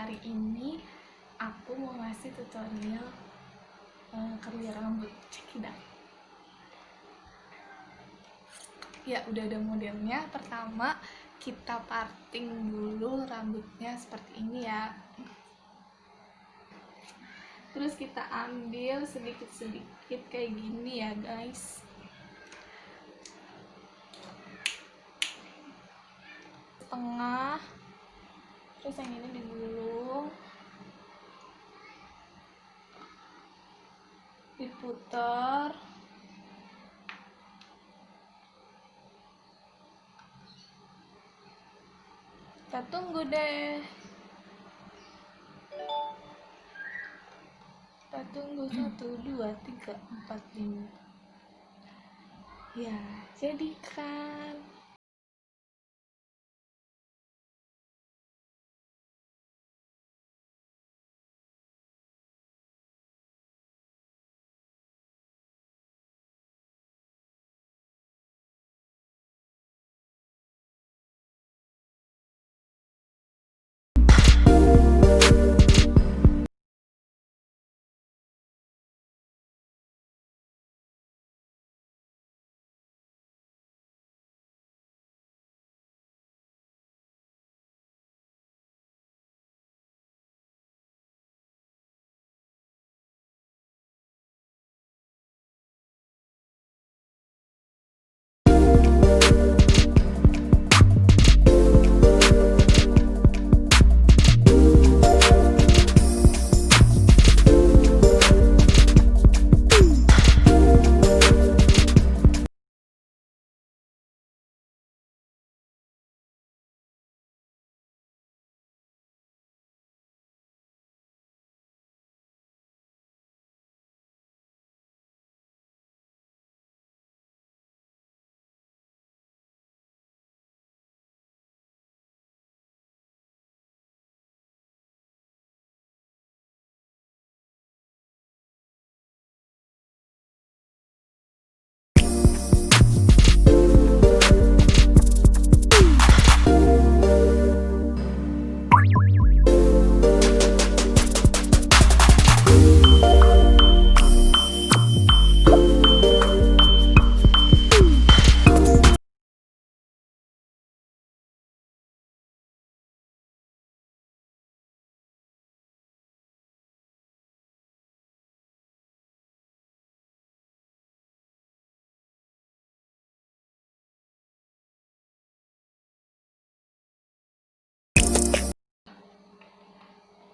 hari ini aku mau ngasih tutorial curly rambut. Check it out. Ya, udah ada modelnya. Pertama kita parting dulu rambutnya seperti ini ya. Terus kita ambil sedikit-sedikit kayak gini ya guys. Setengah. Terus yang ini digulung, diputar, kita tunggu deh. Kita tunggu 1, 2, 3, 4, 5. Ya, jadikan.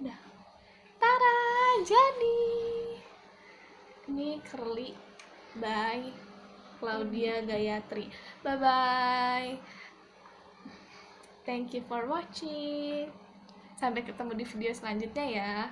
Udah. Tada, jadi. Ini curly by Claudia Gayatri. Bye bye. Thank you for watching. Sampai ketemu di video selanjutnya ya.